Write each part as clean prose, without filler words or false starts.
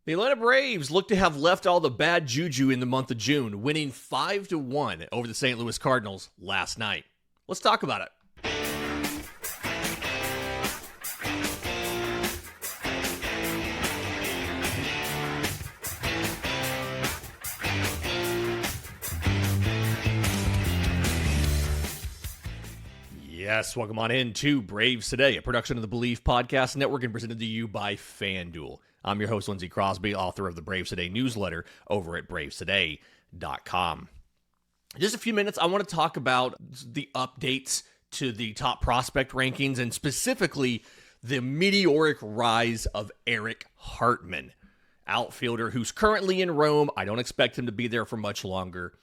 The Atlanta Braves look to have left all the bad juju in the month of June, winning 5-1 over the St. Louis Cardinals last night. Let's talk about it. Yes, welcome on in to Braves Today, a production of the Believe Podcast Network and presented to you by FanDuel. I'm your host, Lindsey Crosby, author of the Braves Today newsletter over at bravestoday.com. In just a few minutes, I want to talk about the updates to the top prospect rankings and specifically the meteoric rise of Eric Hartman, outfielder who's currently in Rome. I don't expect him to be there for much longer.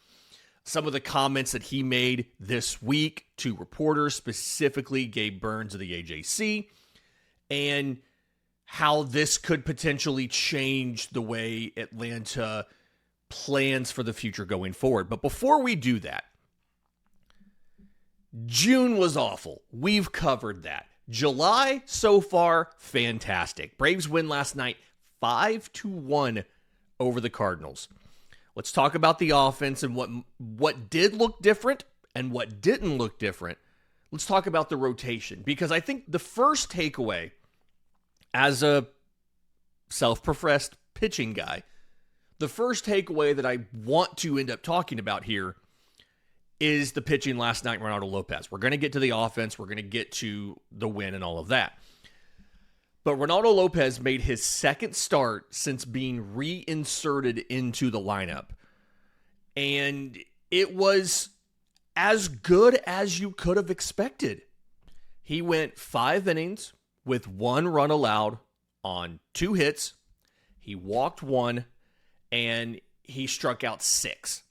Some of the comments that he made this week to reporters, specifically Gabe Burns of the AJC, and how this could potentially change the way Atlanta plans for the future going forward. But before we do that, June was awful. We've covered that. July, so far, fantastic. Braves win last night 5-1 over the Cardinals. Let's talk about the offense and what did look different and what didn't look different. Let's talk about the rotation, because I think the first takeaway as a self-professed pitching guy, the first takeaway that I want to end up talking about here is the pitching last night, Reynaldo López. We're going to get to the offense. We're going to get to the win and all of that. But Reynaldo López made his second start since being reinserted into the lineup. And it was as good as you could have expected. He went 5 innings with 1 run allowed on 2 hits. He walked 1 and he struck out 6.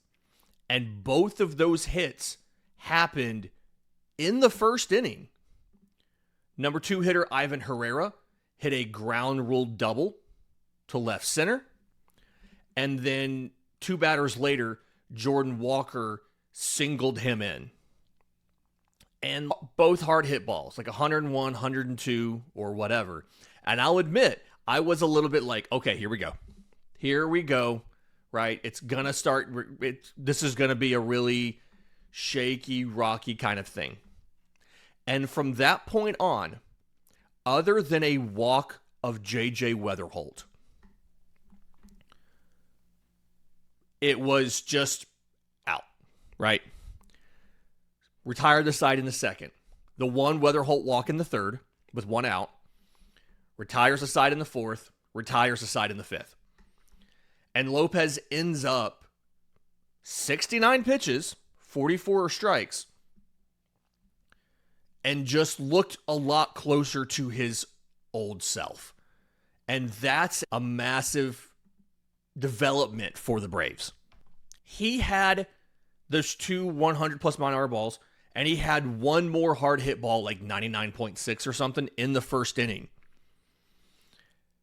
And both of those hits happened in the first inning. Number 2 hitter Ivan Herrera hit a ground rule double to left center. And then 2 batters later, Jordan Walker singled him in. And both hard hit balls, like 101, 102, or whatever. And I'll admit, I was a little bit like, okay, here we go. Here we go, right? It's going to start. This is going to be a really shaky, rocky kind of thing. And from that point on, other than a walk of J.J. Weatherholt, it was just out, right? Retired the side in the second. The 1 Weatherholt walk in the third with 1 out. Retires the side in the fourth. Retires the side in the fifth. And López ends up 69 pitches, 44 strikes, and just looked a lot closer to his old self. And that's a massive development for the Braves. He had those 2 100-plus mile-an-hour balls, and he had 1 more hard hit ball, like 99.6 or something, in the first inning.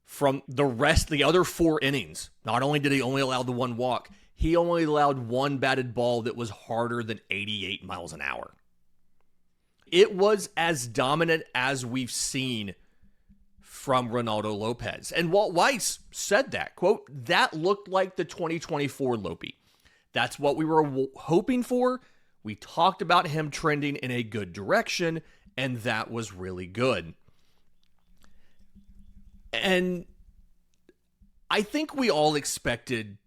From the other 4 innings, not only did he only allow the 1 walk, he only allowed 1 batted ball that was harder than 88 miles an hour. It was as dominant as we've seen from Reynaldo López. And Walt Weiss said that, quote, that looked like the 2024 Lopey. That's what we were hoping for. We talked about him trending in a good direction, and that was really good. And I think we all expected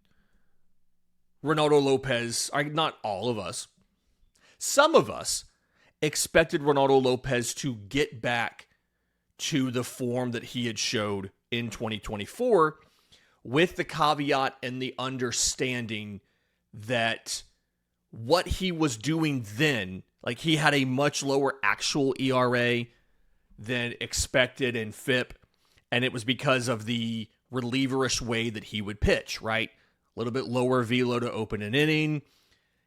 Reynaldo López, not all of us, some of us expected Reynaldo López to get back to the form that he had showed in 2024, with the caveat and the understanding that what he was doing then, like he had a much lower actual ERA than expected in FIP, and it was because of the relieverish way that he would pitch, right? A little bit lower velo to open an inning.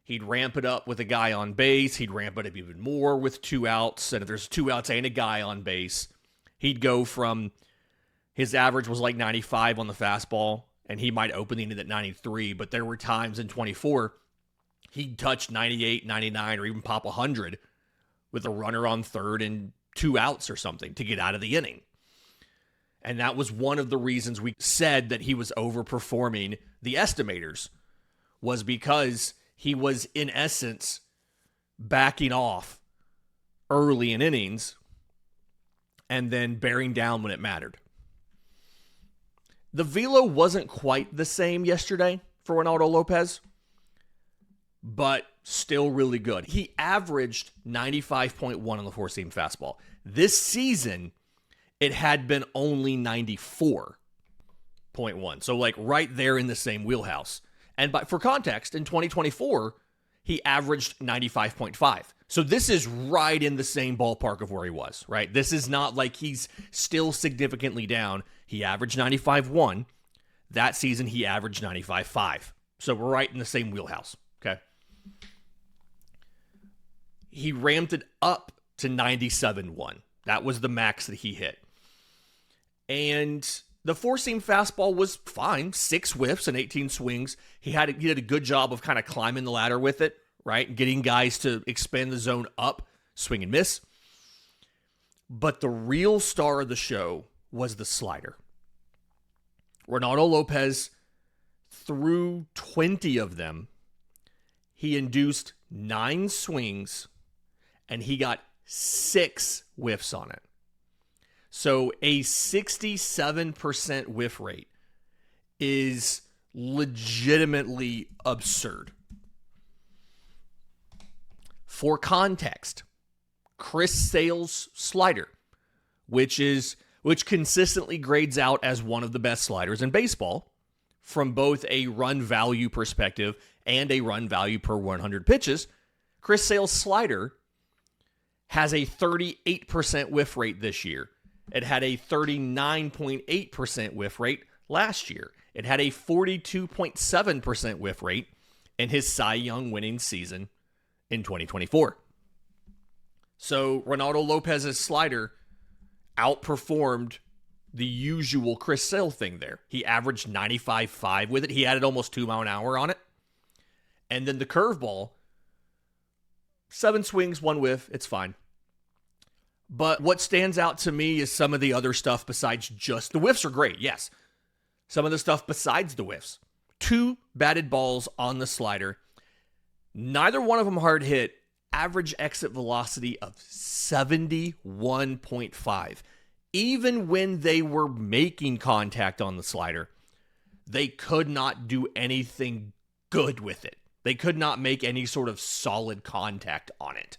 He'd ramp it up with a guy on base. He'd ramp it up even more with 2 outs. And if there's 2 outs and a guy on base, he'd go from, his average was like 95 on the fastball, and he might open the inning at 93. But there were times in 24, he'd touch 98, 99, or even pop 100 with a runner on third and 2 outs or something to get out of the inning. And that was one of the reasons we said that he was overperforming the estimators, was because he was, in essence, backing off early in innings and then bearing down when it mattered. The velo wasn't quite the same yesterday for Reynaldo López, but still really good. He averaged 95.1 on the four-seam fastball. This season, it had been only 94.1. So like right there in the same wheelhouse. And for context, in 2024, he averaged 95.5. So this is right in the same ballpark of where he was, right? This is not like he's still significantly down. He averaged 95.1. That season, he averaged 95.5. So we're right in the same wheelhouse, okay? He ramped it up to 97.1. That was the max that he hit. And the four-seam fastball was fine. 6 whiffs and 18 swings. He did a good job of kind of climbing the ladder with it, right? Getting guys to expand the zone up, swing and miss. But the real star of the show was the slider. Reynaldo López threw 20 of them. He induced 9 swings, and he got 6 whiffs on it. So a 67% whiff rate is legitimately absurd. For context, Chris Sale's slider, which consistently grades out as one of the best sliders in baseball from both a run value perspective and a run value per 100 pitches, Chris Sale's slider has a 38% whiff rate this year. It had a 39.8% whiff rate last year. It had a 42.7% whiff rate in his Cy Young winning season in 2024. So Reynaldo López's slider outperformed the usual Chris Sale thing there. He averaged 95.5 with it. He added almost 2 mile an hour on it. And then the curveball, 7 swings, 1 whiff. It's fine. But what stands out to me is some of the other stuff besides just the whiffs are great, yes. Some of the stuff besides the whiffs. 2 batted balls on the slider. Neither one of them hard hit. Average exit velocity of 71.5. Even when they were making contact on the slider, they could not do anything good with it. They could not make any sort of solid contact on it.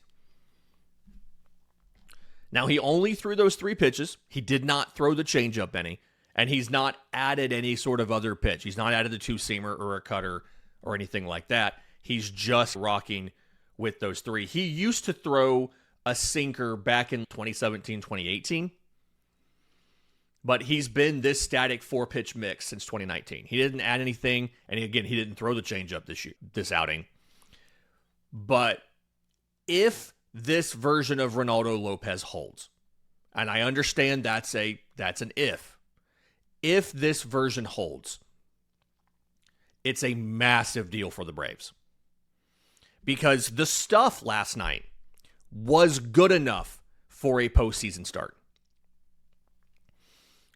Now, he only threw those 3 pitches. He did not throw the changeup any, and he's not added any sort of other pitch. He's not added the two-seamer or a cutter or anything like that. He's just rocking with those 3. He used to throw a sinker back in 2017, 2018, but he's been this static 4-pitch mix since 2019. He didn't add anything, and again, he didn't throw the changeup this outing. But if this version of Reynaldo López holds, and I understand that's an if. If this version holds, it's a massive deal for the Braves. Because the stuff last night was good enough for a postseason start.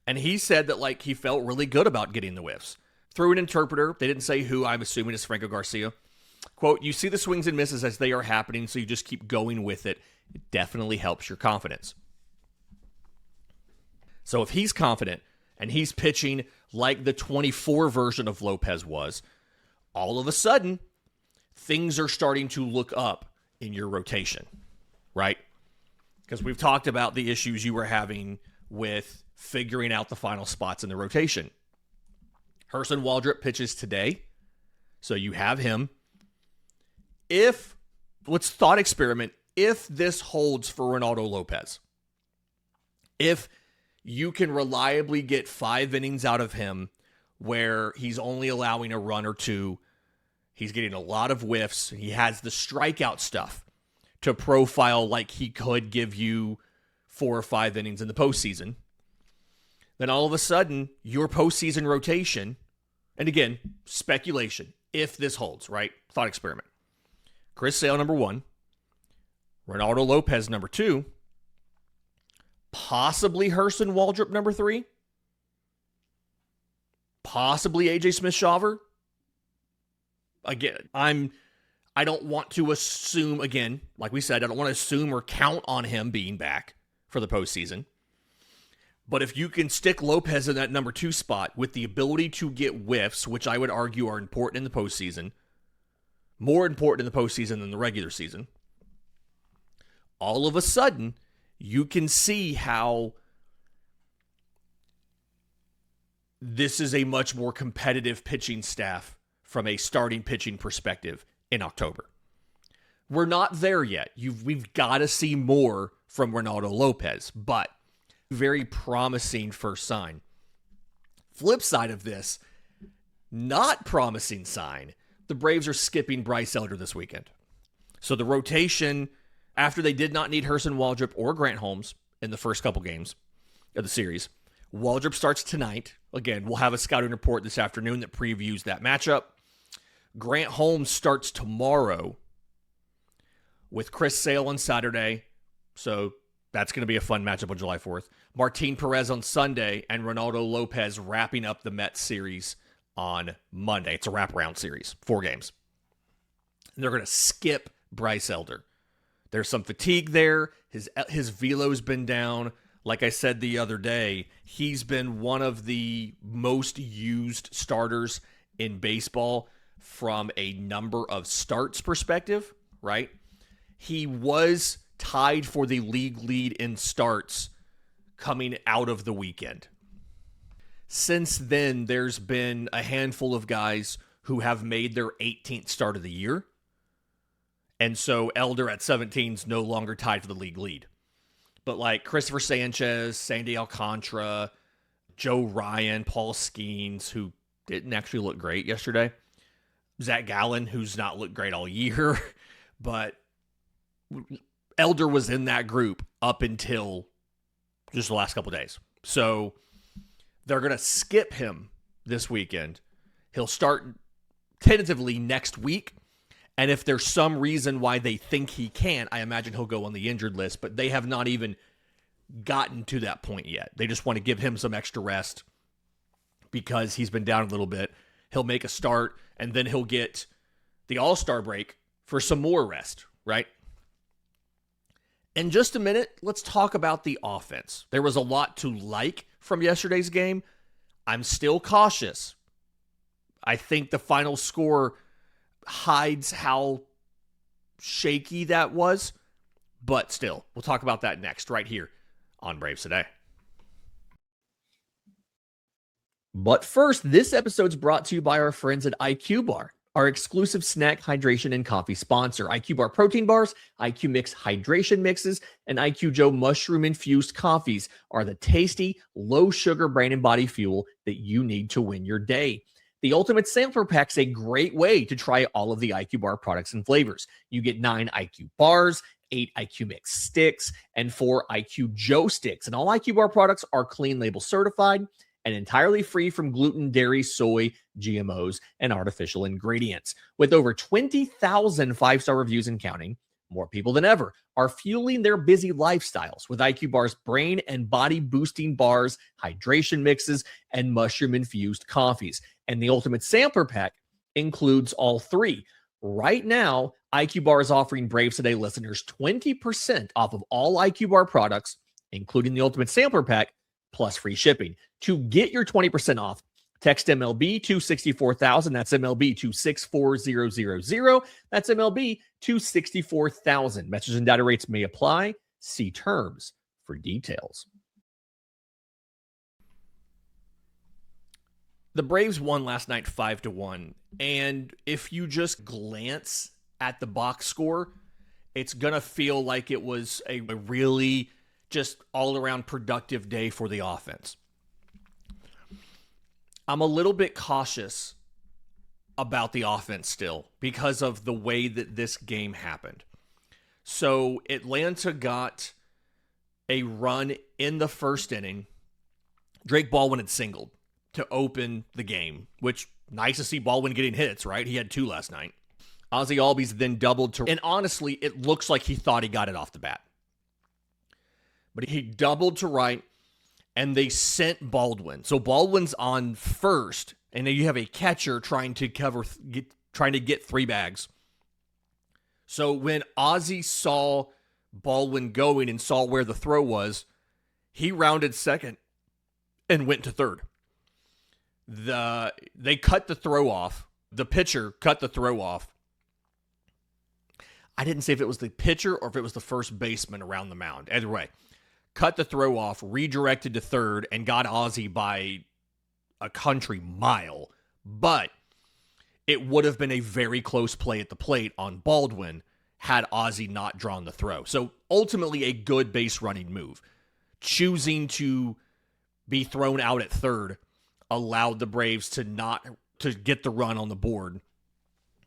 And he said that he felt really good about getting the whiffs. Through an interpreter, they didn't say who, I'm assuming it's Franco Garcia. Quote, "You see the swings and misses as they are happening, so you just keep going with it. It definitely helps your confidence." So if he's confident and he's pitching like the 24 version of Lopez was, all of a sudden, things are starting to look up in your rotation, right? Because we've talked about the issues you were having with figuring out the final spots in the rotation. Hurston Waldrop pitches today, so you have him. Let's thought experiment, if this holds for Reynaldo López, if you can reliably get 5 innings out of him where he's only allowing a run or 2, he's getting a lot of whiffs, he has the strikeout stuff to profile like he could give you 4 or 5 innings in the postseason, then all of a sudden, your postseason rotation, and again, speculation, if this holds, right? Thought experiment. Chris Sale, number 1. Reynaldo López, number 2. Possibly Hurston Waldrop, number 3. possibly AJ Smith-Shawver. Again, I don't want to assume, again, like we said, I don't want to assume or count on him being back for the postseason. But if you can stick Lopez in that number 2 spot with the ability to get whiffs, which I would argue are important in the postseason, more important in the postseason than the regular season, all of a sudden, you can see how this is a much more competitive pitching staff from a starting pitching perspective in October. We're not there yet. We've got to see more from Reynaldo Lopez, but very promising first sign. Flip side of this, not promising sign, the Braves are skipping Bryce Elder this weekend. So the rotation, after they did not need Hurston Waldrop or Grant Holmes in the first couple games of the series, Waldrop starts tonight. Again, we'll have a scouting report this afternoon that previews that matchup. Grant Holmes starts tomorrow with Chris Sale on Saturday. So that's going to be a fun matchup on July 4th. Martin Perez on Sunday, and Reynaldo Lopez wrapping up the Mets series on Monday. It's a wraparound series, 4 games. And they're going to skip Bryce Elder. There's some fatigue there. His velo's been down. Like I said the other day, he's been one of the most used starters in baseball from a number of starts perspective, right? He was tied for the league lead in starts coming out of the weekend. Since then, there's been a handful of guys who have made their 18th start of the year. And so Elder at 17 is no longer tied for the league lead. But like Christopher Sanchez, Sandy Alcantara, Joe Ryan, Paul Skeens, who didn't actually look great yesterday. Zach Gallen, who's not looked great all year. But Elder was in that group up until just the last couple of days. So they're going to skip him this weekend. He'll start tentatively next week. And if there's some reason why they think he can't, I imagine he'll go on the injured list. But they have not even gotten to that point yet. They just want to give him some extra rest because he's been down a little bit. He'll make a start, and then he'll get the All-Star break for some more rest, right? In just a minute, let's talk about the offense. There was a lot to like from yesterday's game. I'm still cautious. I think the final score hides how shaky that was, but still, we'll talk about that next, right here on Braves Today. But first, this episode's brought to you by our friends at IQ Bar, our exclusive snack, hydration, and coffee sponsor. IQ Bar protein bars, IQ Mix hydration mixes, and IQ Joe mushroom-infused coffees are the tasty, low-sugar brain and body fuel that you need to win your day. The Ultimate Sampler Pack's a great way to try all of the IQ Bar products and flavors. You get 9 IQ bars, 8 IQ Mix sticks, and 4 IQ Joe sticks. And all IQ Bar products are clean label certified and entirely free from gluten, dairy, soy, GMOs, and artificial ingredients. With over 20,000 5-star reviews and counting, more people than ever are fueling their busy lifestyles with IQ Bar's brain and body boosting bars, hydration mixes, and mushroom-infused coffees. And the Ultimate Sampler Pack includes all 3. Right now, IQ Bar is offering Braves Today listeners 20% off of all IQ Bar products, including the Ultimate Sampler Pack, plus free shipping. To get your 20% off, text MLB to 64,000. That's MLB to 64000. That's MLB to 64,000. Message and data rates may apply. See terms for details. The Braves won last night 5-1. And if you just glance at the box score, it's going to feel like it was a really just all-around productive day for the offense. I'm a little bit cautious about the offense still because of the way that this game happened. So Atlanta got a run in the first inning. Drake Baldwin had singled to open the game, which nice to see Baldwin getting hits, right? He had 2 last night. Ozzie Albies then doubled to, and honestly, it looks like he thought he got it off the bat. But he doubled to right, and they sent Baldwin. So Baldwin's on first And then you have a catcher trying to get 3 bags. So when Ozzie saw Baldwin going and saw where the throw was, he rounded second and went to third. They cut the throw off. The pitcher cut the throw off. I didn't say if it was the pitcher or if it was the first baseman around the mound. Either way, cut the throw off, redirected to third, and got Ozzie by a country mile. But it would have been a very close play at the plate on Baldwin had Ozzie not drawn the throw. So ultimately a good base running move. Choosing to be thrown out at third allowed the Braves to get the run on the board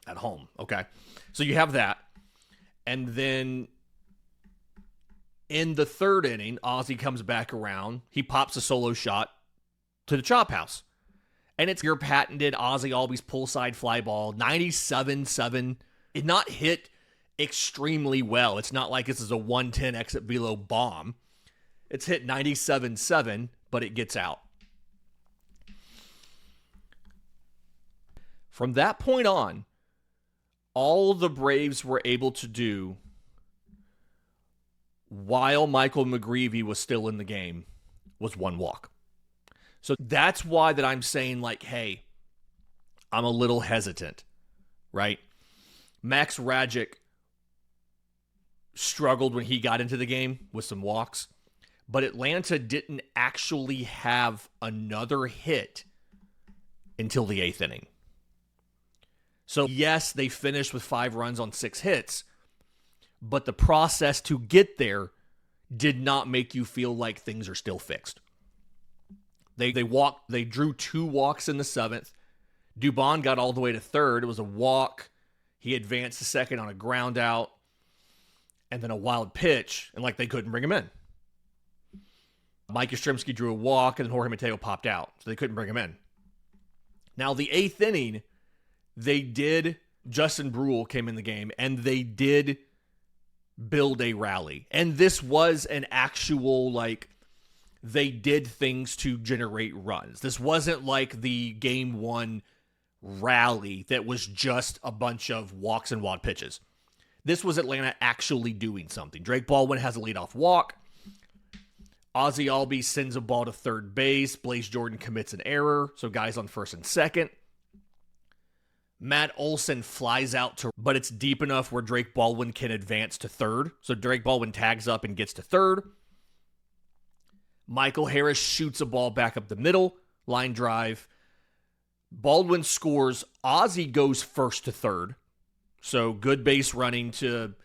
at home. Okay. So you have that. And then in the third inning, Ozzie comes back around. He pops a solo shot to the chop house. And it's your patented Ozzie always pull side fly ball, 97-7. It not hit extremely well. It's not like this is a 110 exit velo bomb. It's hit 97-7, but it gets out. From that point on, all the Braves were able to do while Michael McGreevy was still in the game was 1 walk. So that's why that I'm saying, like, hey, I'm a little hesitant, right? Max Radjic struggled when he got into the game with some walks, but Atlanta didn't actually have another hit until the 8th inning. So yes, they finished with 5 runs on 6 hits, but the process to get there did not make you feel like things are still fixed. They drew 2 walks in the 7th. Dubon got all the way to third. It was a walk. He advanced to second on a ground out. And then a wild pitch, and like they couldn't bring him in. Mike Yastrzemski drew a walk, and then Jorge Mateo popped out, so they couldn't bring him in. Now, the 8th inning, Justin Brule came in the game, and they did build a rally. And this was an actual, like, they did things to generate runs. This wasn't like the game 1 rally that was just a bunch of walks and wild pitches. This was Atlanta actually doing something. Drake Baldwin has a leadoff walk. Ozzie Albies sends a ball to third base. Blaze Jordan commits an error, so guys on first and second. Matt Olson flies out but it's deep enough where Drake Baldwin can advance to third. So Drake Baldwin tags up and gets to third. Michael Harris shoots a ball back up the middle, line drive. Baldwin scores. Ozzie goes first to third. So good base running to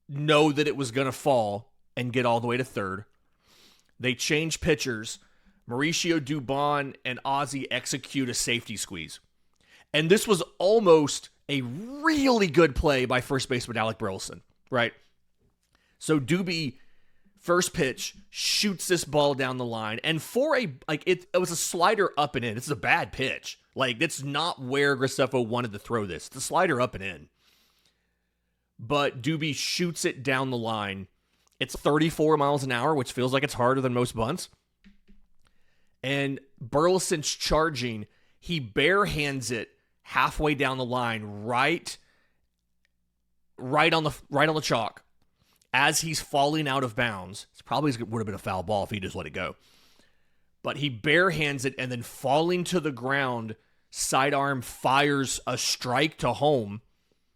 know that it was going to fall and get all the way to third. They change pitchers. Mauricio Dubon and Ozzie execute a safety squeeze. And this was almost a really good play by first baseman Alec Burleson, right? So Doobie, first pitch, shoots this ball down the line. And it was a slider up and in. This is a bad pitch. Like, it's not where Graceffo wanted to throw this. It's a slider up and in. But Doobie shoots it down the line. It's 34 miles an hour, which feels like it's harder than most bunts. And Burleson's charging. He barehands it halfway down the line, right on the chalk. As he's falling out of bounds. It probably would have been a foul ball if he just let it go. But he barehands it, and then falling to the ground, sidearm fires a strike to home.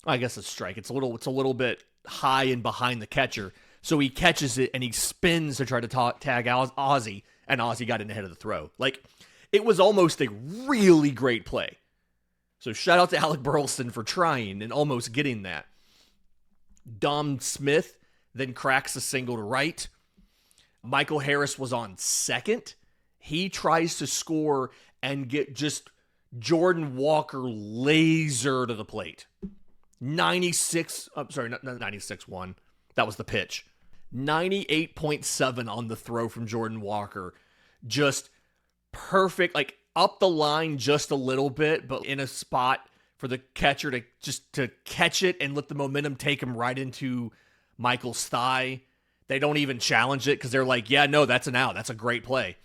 I guess it's a strike. It's a little bit high and behind the catcher. So he catches it, and he spins to try to tag Ozzie, and Ozzie got in ahead of the throw. Like, it was almost a really great play. So shout out to Alec Burleson for trying and almost getting that. Dom Smith then cracks a single to right. Michael Harris was on second. He tries to score and get just Jordan Walker laser to the plate. 96.1. That was the pitch. 98.7 on the throw from Jordan Walker. Just perfect, like up the line just a little bit, but in a spot for the catcher to catch it and let the momentum take him right into Michael's thigh. They don't even challenge it because they're like, yeah, no, that's an out. That's a great play.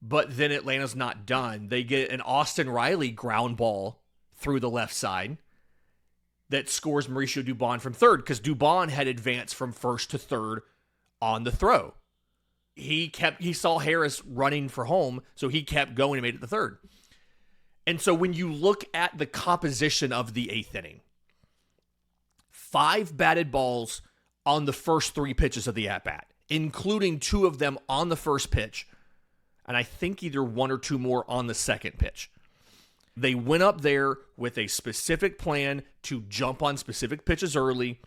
But then Atlanta's not done. They get an Austin Riley ground ball through the left side that scores Mauricio Dubon from third because Dubon had advanced from first to third on the throw. He saw Harris running for home, so he kept going and made it to third. And so when you look at the composition of the eighth inning, 5 batted balls on the first 3 pitches of the at-bat, including 2 of them on the first pitch, and I think either 1 or 2 more on the second pitch. They went up there with a specific plan to jump on specific pitches early.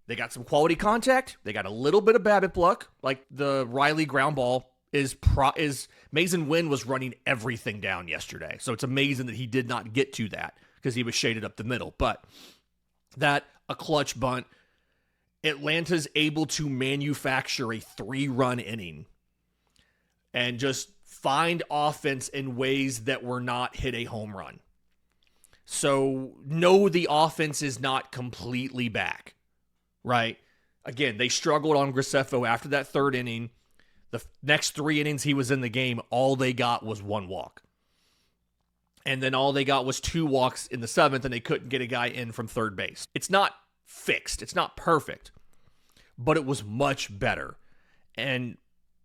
They got some quality contact. They got a little bit of BABIP luck, like the Riley ground ball is Mason Wynn was running everything down yesterday. So it's amazing that he did not get to that because he was shaded up the middle. But that, a clutch bunt, Atlanta's able to manufacture a 3-run inning and just find offense in ways that were not hit a home run. So no, the offense is not completely back, right? Again, they struggled on Graceffo after that 3rd inning. The next 3 innings he was in the game, all they got was 1 walk. And then all they got was 2 walks in the 7th, and they couldn't get a guy in from third base. It's not fixed. It's not perfect. But it was much better. And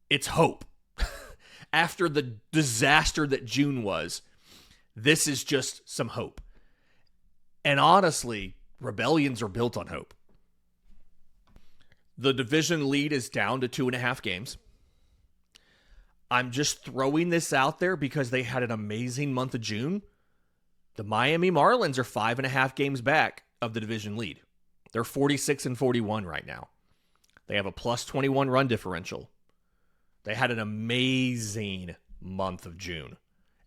it's hope. After the disaster that June was, this is just some hope. And honestly, rebellions are built on hope. The division lead is down to 2.5 games. I'm just throwing this out there because they had an amazing month of June. The Miami Marlins are 5.5 games back of the division lead. They're 46-41 right now. They have a plus 21 run differential. They had an amazing month of June.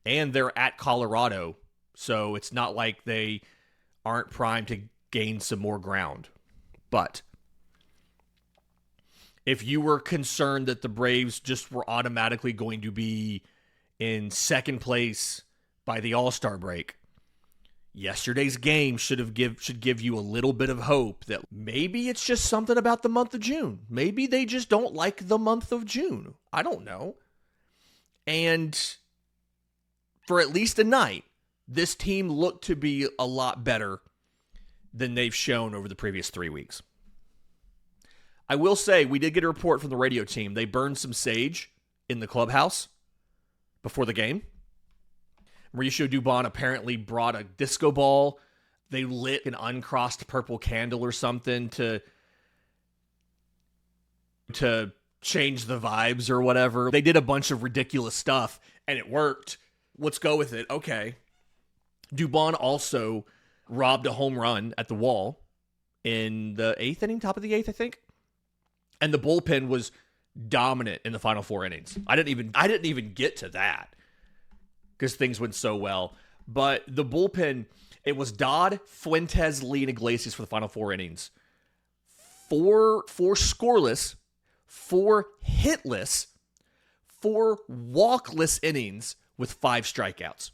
And they're at Colorado, so it's not like they aren't primed to gain some more ground. But if you were concerned that the Braves just were automatically going to be in second place by the All-Star break, yesterday's game should give you a little bit of hope that maybe it's just something about the month of June. Maybe they just don't like the month of June. I don't know. And for at least a night, this team looked to be a lot better than they've shown over the previous 3 weeks. I will say, we did get a report from the radio team. They burned some sage in the clubhouse before the game. Mauricio Dubon apparently brought a disco ball. They lit an uncrossed purple candle or something to change the vibes or whatever. They did a bunch of ridiculous stuff, and it worked. Let's go with it. Okay. Dubon also robbed a home run at the wall in the 8th inning, top of the 8th, I think. And the bullpen was dominant in the final 4 innings. I didn't even get to that because things went so well. But the bullpen, it was Dodd, Fuentes, Lee, and Iglesias for the final 4 innings. 4 scoreless, 4 hitless, 4 walkless innings with 5 strikeouts.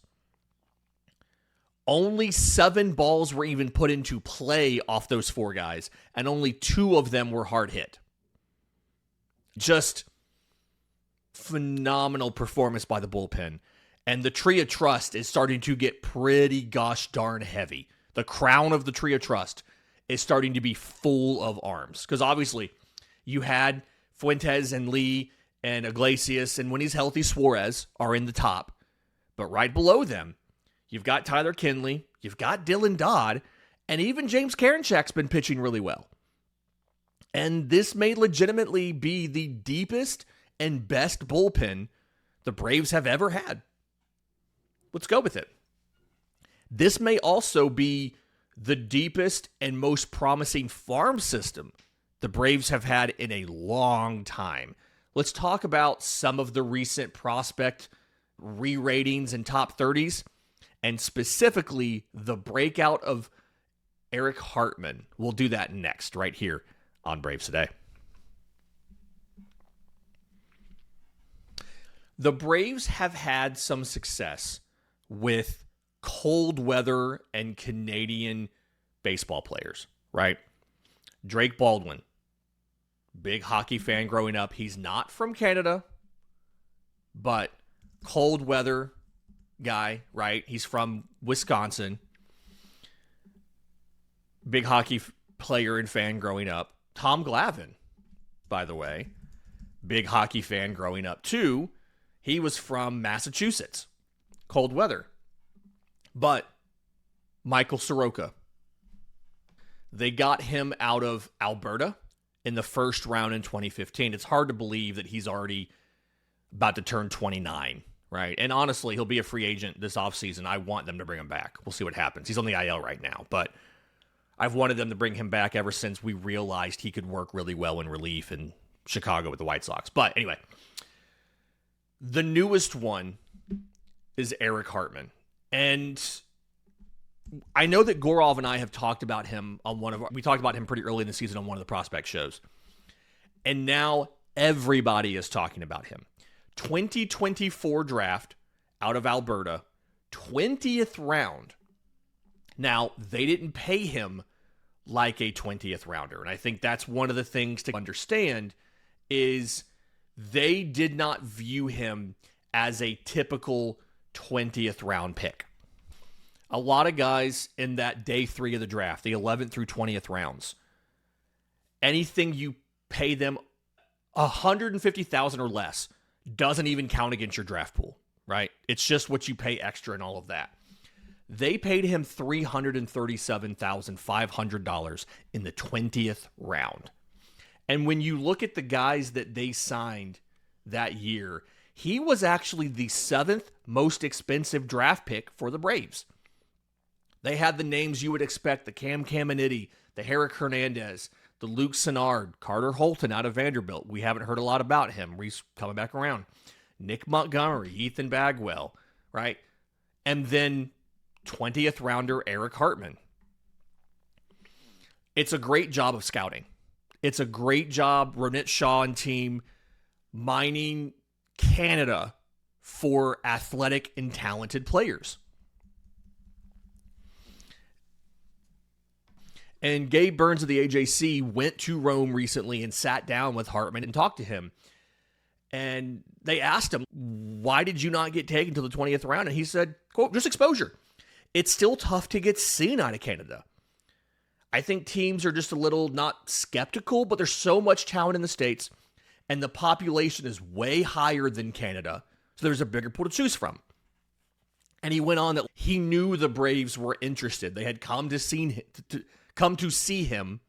Only 7 balls were even put into play off those 4 guys, and only 2 of them were hard hit. Just phenomenal performance by the bullpen. And the tree of trust is starting to get pretty gosh darn heavy. The crown of the tree of trust is starting to be full of arms. Because obviously, you had Fuentes and Lee and Iglesias, and when he's healthy, Suarez are in the top. But right below them, you've got Tyler Kinley, you've got Dylan Dodd, and even James Karinchak's been pitching really well. And this may legitimately be the deepest and best bullpen the Braves have ever had. Let's go with it. This may also be the deepest and most promising farm system the Braves have had in a long time. Let's talk about some of the recent prospect re-ratings and top 30s, and specifically the breakout of Eric Hartman. We'll do that next, right here on Braves Today. The Braves have had some success with cold weather and Canadian baseball players, right? Drake Baldwin, big hockey fan growing up. He's not from Canada, but cold weather guy, right? He's from Wisconsin. Big hockey player and fan growing up. Tom Glavine, by the way, big hockey fan growing up too. He was from Massachusetts. Cold weather. But Michael Soroka, they got him out of Alberta in the first round in 2015. It's hard to believe that he's already about to turn 29, right? And honestly, he'll be a free agent this offseason. I want them to bring him back. We'll see what happens. He's on the IL right now, but I've wanted them to bring him back ever since we realized he could work really well in relief in Chicago with the White Sox. But anyway, the newest one is Eric Hartman. And I know that Gorov and I have talked about him on we talked about him pretty early in the season on one of the prospect shows. And now everybody is talking about him. 2024 draft out of Alberta, 20th round. Now, they didn't pay him like a 20th rounder. And I think that's one of the things to understand is they did not view him as a typical 20th round pick. A lot of guys in that day 3 of the draft, the 11th through 20th rounds, anything you pay them $150,000 or less doesn't even count against your draft pool, right? It's just what you pay extra and all of that. They paid him $337,500 in the 20th round. And when you look at the guys that they signed that year, he was actually the 7th most expensive draft pick for the Braves. They had the names you would expect, the Cam Caminiti, the Herrick Hernandez, the Luke Sennard, Carter Holton out of Vanderbilt. We haven't heard a lot about him. He's coming back around. Nick Montgomery, Ethan Bagwell, right? And then 20th rounder Eric Hartman. It's a great job of scouting. It's a great job, Ronit Shaw and team, mining Canada for athletic and talented players. And Gabe Burns of the AJC went to Rome recently and sat down with Hartman and talked to him. And they asked him, why did you not get taken to the 20th round? And he said, quote, just exposure. It's still tough to get seen out of Canada. I think teams are just a little not skeptical, but there's so much talent in the States, and the population is way higher than Canada, so there's a bigger pool to choose from. And he went on that he knew the Braves were interested. They had come to see him.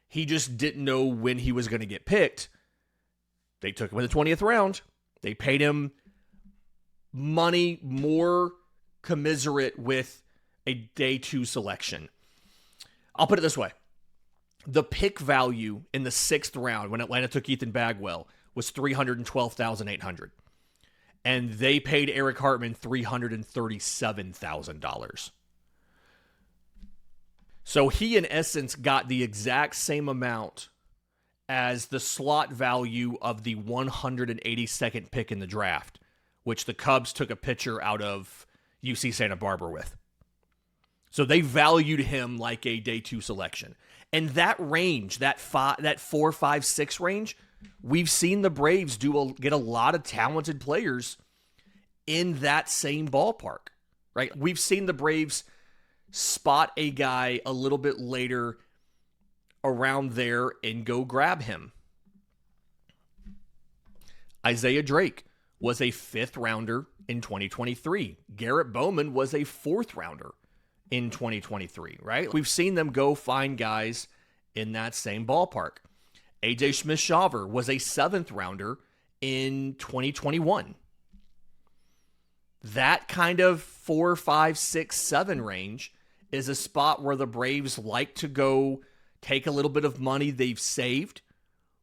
He just didn't know when he was going to get picked. They took him in the 20th round. They paid him money more commiserate with a day 2 selection. I'll put it this way. The pick value in the 6th round when Atlanta took Ethan Bagwell was $312,800. And they paid Eric Hartman $337,000. So he, in essence, got the exact same amount as the slot value of the 182nd pick in the draft, which the Cubs took a pitcher out of UC Santa Barbara with. So they valued him like a day 2 selection. And that range, that 4, 5, 6 range, we've seen the Braves get a lot of talented players in that same ballpark, right? We've seen the Braves spot a guy a little bit later around there and go grab him. Isaiah Drake was a 5th rounder in 2023. Garrett Bowman was a 4th rounder in 2023, right? We've seen them go find guys in that same ballpark. AJ Smith-Shawver was a 7th rounder in 2021. That kind of 4, 5, 6, 7 range is a spot where the Braves like to go take a little bit of money they've saved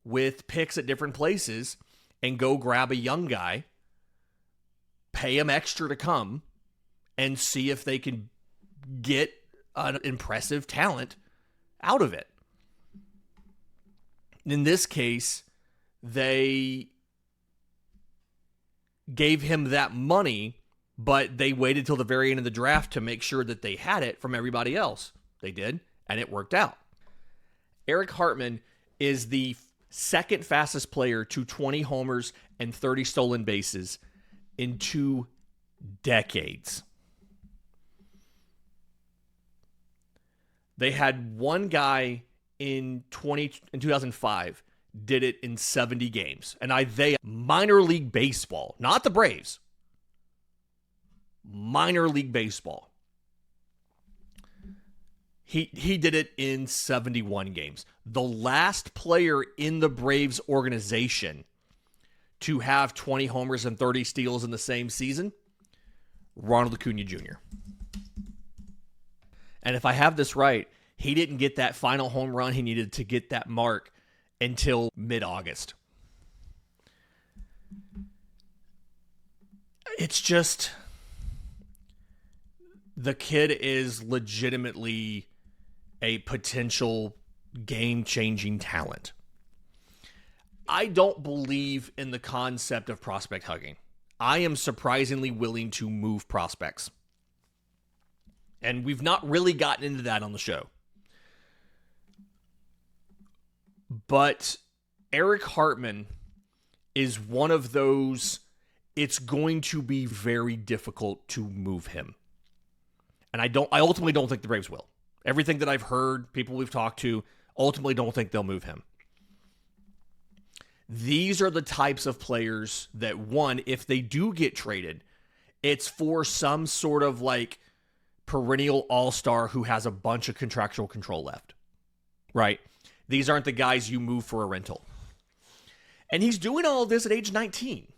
with picks at different places and go grab a young guy, pay him extra to come, and see if they can get an impressive talent out of it. In this case, they gave him that money, but they waited till the very end of the draft to make sure that they had it from everybody else. They did, and it worked out. Eric Hartman is the second fastest player to 20 homers and 30 stolen bases in 2 decades. They had one guy in 2005 did it in 70 games. And they minor league baseball, not the Braves. Minor league baseball. He did it in 71 games. The last player in the Braves organization to have 20 homers and 30 steals in the same season, Ronald Acuna Jr. And if I have this right, he didn't get that final home run he needed to get that mark until mid-August. It's just, the kid is legitimately a potential game-changing talent. I don't believe in the concept of prospect hugging. I am surprisingly willing to move prospects. And we've not really gotten into that on the show. But Eric Hartman is one of those, it's going to be very difficult to move him. And I ultimately don't think the Braves will. Everything that I've heard, people we've talked to, ultimately don't think they'll move him. These are the types of players that, one, if they do get traded, it's for some sort of like perennial all-star who has a bunch of contractual control left, right? These aren't the guys you move for a rental. And he's doing all of this at age 19.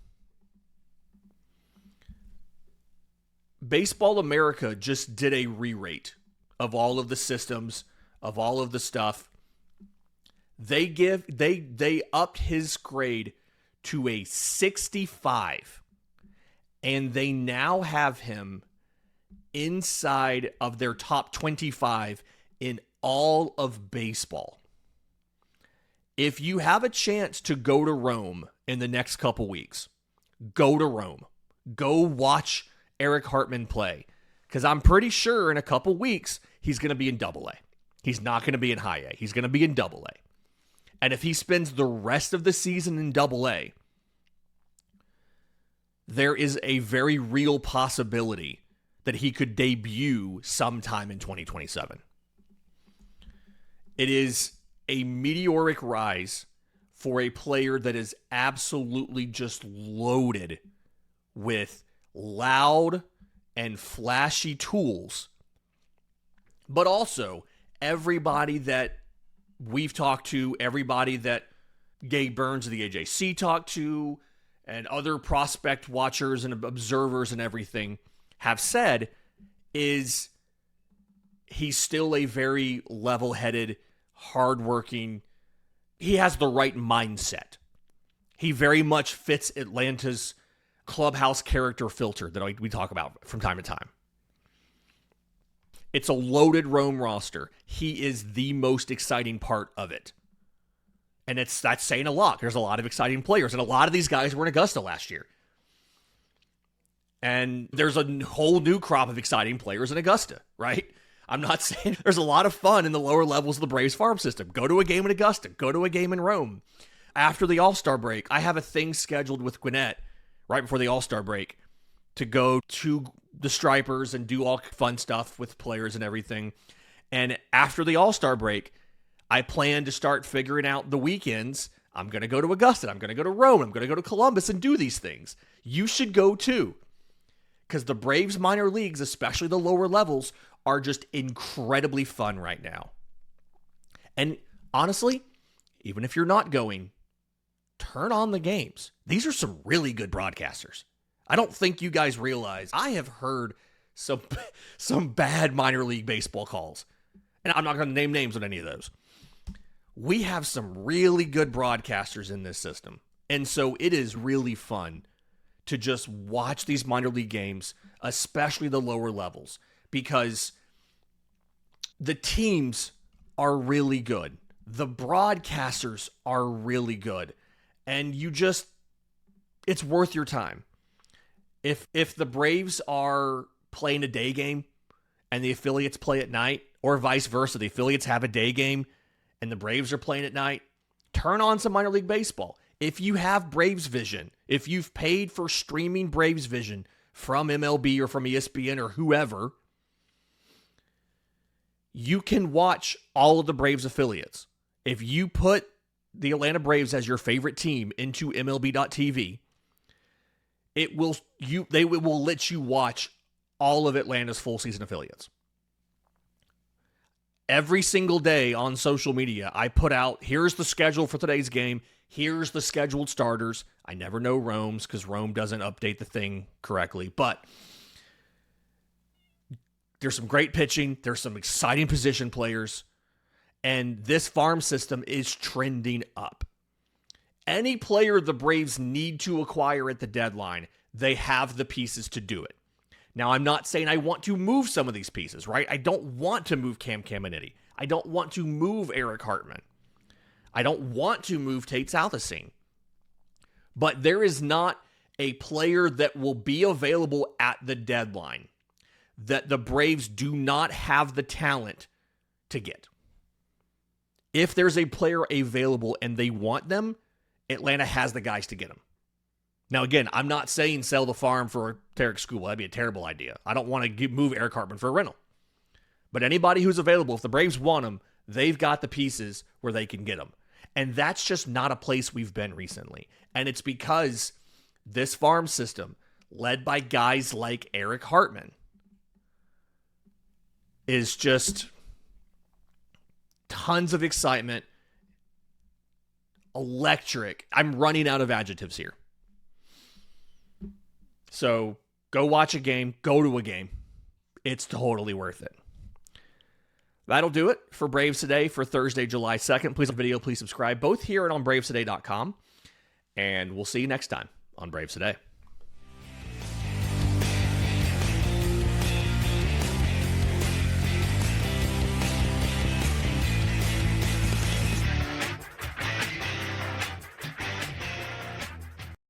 Baseball America just did a re-rate of all of the systems, of all of the stuff. They upped his grade to a 65. And they now have him inside of their top 25 in all of baseball. If you have a chance to go to Rome in the next couple weeks, go to Rome. Go watch Eric Hartman play. Because I'm pretty sure in a couple weeks, he's going to be in Double-A. He's not going to be in High-A. He's going to be in Double-A. And if he spends the rest of the season in Double-A, there is a very real possibility that he could debut sometime in 2027. It is a meteoric rise for a player that is absolutely just loaded with loud and flashy tools, but also everybody that we've talked to, everybody that Gabe Burns of the AJC talked to, and other prospect watchers and observers and everything have said is he's still a very level-headed, hardworking, he has the right mindset. He very much fits Atlanta's clubhouse character filter that we talk about from time to time. It's a loaded Rome roster. He is the most exciting part of it. And that's saying a lot. There's a lot of exciting players, and a lot of these guys were in Augusta last year. And there's a whole new crop of exciting players in Augusta, right? I'm not saying there's a lot of fun in the lower levels of the Braves farm system. Go to a game in Augusta. Go to a game in Rome. After the All-Star break, I have a thing scheduled with Gwinnett right before the All-Star break to go to the Stripers and do all fun stuff with players and everything. And after the All-Star break, I plan to start figuring out the weekends. I'm going to go to Augusta. I'm going to go to Rome. I'm going to go to Columbus and do these things. You should go too. Because the Braves minor leagues, especially the lower levels, are just incredibly fun right now. And honestly, even if you're not going, turn on the games. These are some really good broadcasters. I don't think you guys realize I have heard some bad minor league baseball calls. And I'm not going to name names on any of those. We have some really good broadcasters in this system. And so it is really fun to just watch these minor league games, especially the lower levels, because the teams are really good. The broadcasters are really good. And it's worth your time. If the Braves are playing a day game and the affiliates play at night, or vice versa, the affiliates have a day game and the Braves are playing at night, Turn on some minor league baseball. If you have Braves Vision, if you've paid for streaming Braves Vision from MLB or from ESPN or whoever, you can watch all of the Braves affiliates. If you put the Atlanta Braves as your favorite team into MLB.tv, they will let you watch all of Atlanta's full season affiliates. Every single day on social media, I put out, here's the schedule for today's game. Here's the scheduled starters. I never know Rome's because Rome doesn't update the thing correctly. But there's some great pitching. There's some exciting position players. And this farm system is trending up. Any player the Braves need to acquire at the deadline, they have the pieces to do it. Now, I'm not saying I want to move some of these pieces, right? I don't want to move Cam Caminiti. I don't want to move Eric Hartman. I don't want to move Tate Southesine. But there is not a player that will be available at the deadline that the Braves do not have the talent to get. If there's a player available and they want them, Atlanta has the guys to get them. Now, again, I'm not saying sell the farm for Tarek Skubal. That'd be a terrible idea. I don't want to move Eric Hartman for a rental. But anybody who's available, if the Braves want them, they've got the pieces where they can get them. And that's just not a place we've been recently. And it's because this farm system, led by guys like Eric Hartman, is just tons of excitement, electric. I'm running out of adjectives here. So go watch a game, go to a game. It's totally worth it. That'll do it for Braves Today for Thursday, July 2nd. Please like the video, please subscribe, both here and on bravestoday.com. And we'll see you next time on Braves Today.